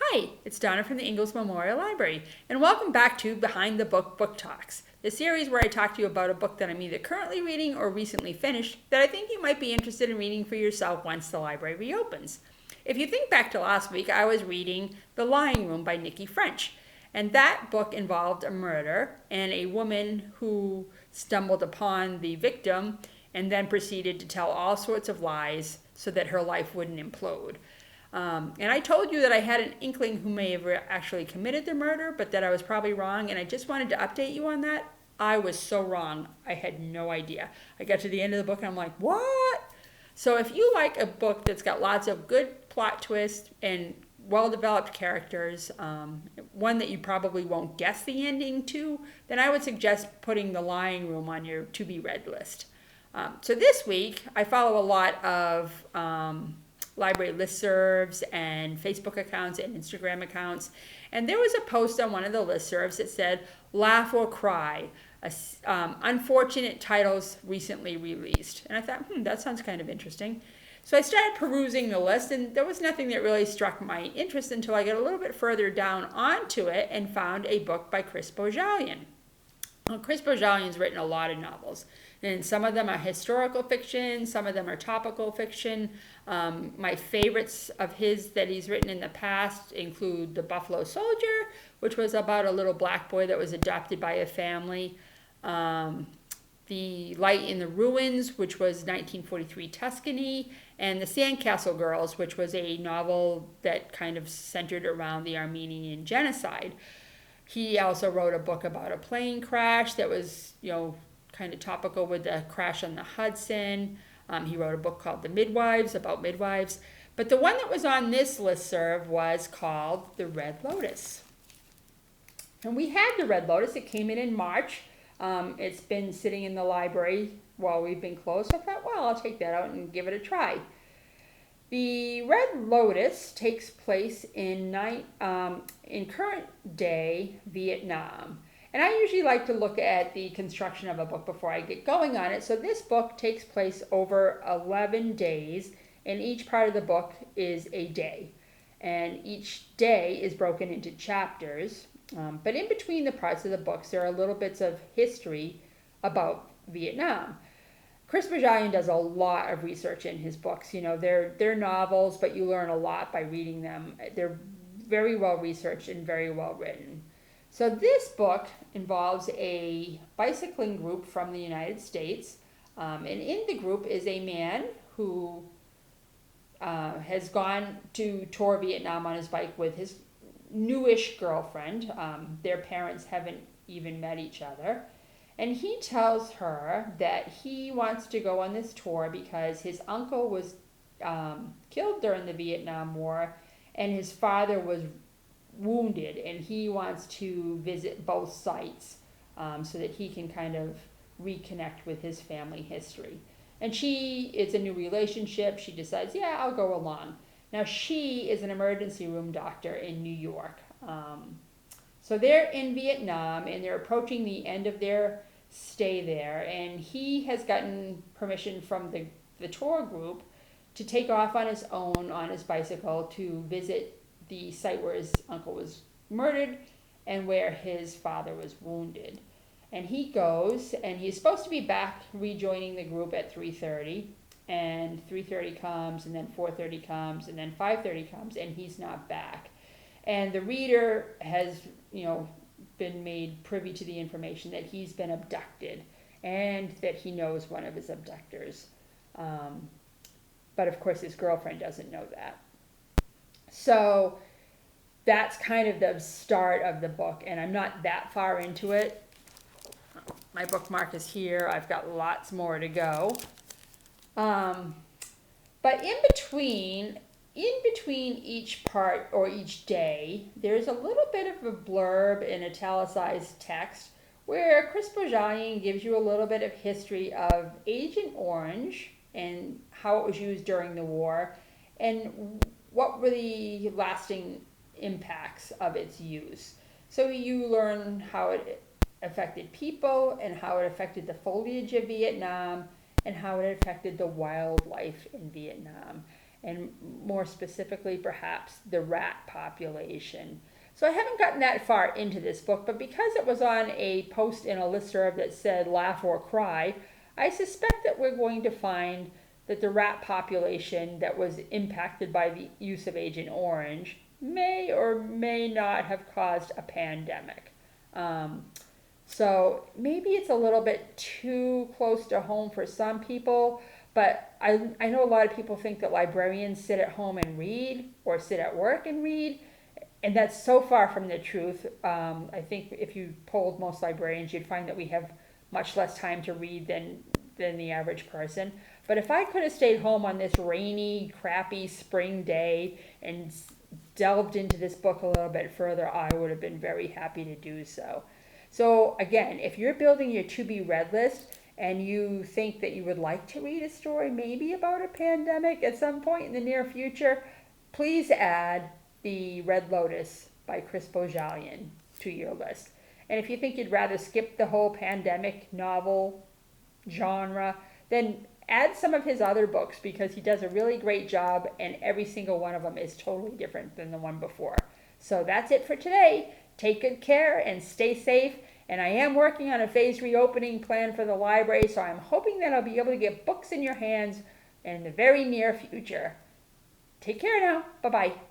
Hi, it's Donna from the Ingalls Memorial Library, and welcome back to Behind the Book Book Talks, the series where I talk to you about a book that I'm either currently reading or recently finished that I think you might be interested in reading for yourself once the library reopens. If you think back to last week, I was reading The Lying Room by Nikki French, and that book involved a murder and a woman who stumbled upon the victim and then proceeded to tell all sorts of lies so that her life wouldn't implode. And I told you that I had an inkling who may have actually committed the murder, but that I was probably wrong, and I just wanted to update you on that. I was so wrong. I had no idea. I got to the end of the book and I'm like, what? So if you like a book that's got lots of good plot twists and well-developed characters, one that you probably won't guess the ending to, then I would suggest putting The Lying Room on your to-be-read list. So this week, I follow a lot of library listservs and Facebook accounts and Instagram accounts. And there was a post on one of the listservs that said, "Laugh or Cry, unfortunate titles recently released." And I thought, that sounds kind of interesting. So I started perusing the list, and there was nothing that really struck my interest until I got a little bit further down onto it and found a book by Chris Bohjalian. Well, Chris Bohjalian's written a lot of novels, and some of them are historical fiction, some of them are topical fiction. My favorites of his that he's written in the past include The Buffalo Soldier, which was about a little black boy that was adopted by a family. The Light in the Ruins, which was 1943 Tuscany, and The Sandcastle Girls, which was a novel that kind of centered around the Armenian genocide. He also wrote a book about a plane crash that was, kind of topical with the crash on the Hudson. He wrote a book called The Midwives, about midwives. But the one that was on this listserv was called The Red Lotus. And we had The Red Lotus. It came in March. It's been sitting in the library while we've been closed. So I thought, well, I'll take that out and give it a try. The Red Lotus takes place in current day Vietnam. And I usually like to look at the construction of a book before I get going on it. So this book takes place over 11 days, and each part of the book is a day. And each day is broken into chapters. But in between the parts of the books, there are little bits of history about Vietnam. Chris Bohjalian does a lot of research in his books. They're novels, but you learn a lot by reading them. They're very well researched and very well written. So this book involves a bicycling group from the United States. And in the group is a man who has gone to tour Vietnam on his bike with his newish girlfriend. Their parents haven't even met each other. And he tells her that he wants to go on this tour because his uncle was killed during the Vietnam War and his father was wounded, and he wants to visit both sites so that he can kind of reconnect with his family history. And it's a new relationship. She decides, yeah, I'll go along. Now, she is an emergency room doctor in New York. So they're in Vietnam, and they're approaching the end of their stay there, and he has gotten permission from the tour group to take off on his own on his bicycle to visit the site where his uncle was murdered and where his father was wounded. And he goes, and he's supposed to be back rejoining the group at 3:30, and 3:30 comes, and then 4:30 comes, and then 5:30 comes, and he's not back. And the reader has, been made privy to the information that he's been abducted and that he knows one of his abductors. But of course his girlfriend doesn't know that. So that's kind of the start of the book, and I'm not that far into it. My bookmark is here. I've got lots more to go. But in between each part or each day, there's a little bit of a blurb in italicized text where Chris Bohjalian gives you a little bit of history of Agent Orange and how it was used during the war and what were the lasting impacts of its use. So you learn how it affected people and how it affected the foliage of Vietnam and how it affected the wildlife in Vietnam. and more specifically perhaps the rat population. So I haven't gotten that far into this book, but because it was on a post in a listserv that said laugh or cry, I suspect that we're going to find that the rat population that was impacted by the use of Agent Orange may or may not have caused a pandemic. So maybe it's a little bit too close to home for some people, but I know a lot of people think that librarians sit at home and read or sit at work and read, and that's so far from the truth. I think if you polled most librarians, you'd find that we have much less time to read than the average person. But if I could have stayed home on this rainy, crappy spring day and delved into this book a little bit further, I would have been very happy to do so. So again, if you're building your to be read list and you think that you would like to read a story maybe about a pandemic at some point in the near future, please add the Red Lotus by Chris Bohjalian to your list. And if you think you'd rather skip the whole pandemic novel genre, then add some of his other books, because he does a really great job and every single one of them is totally different than the one before. So that's it for today. Take good care and stay safe. And I am working on a phased reopening plan for the library, so I'm hoping that I'll be able to get books in your hands in the very near future. Take care now. Bye-bye.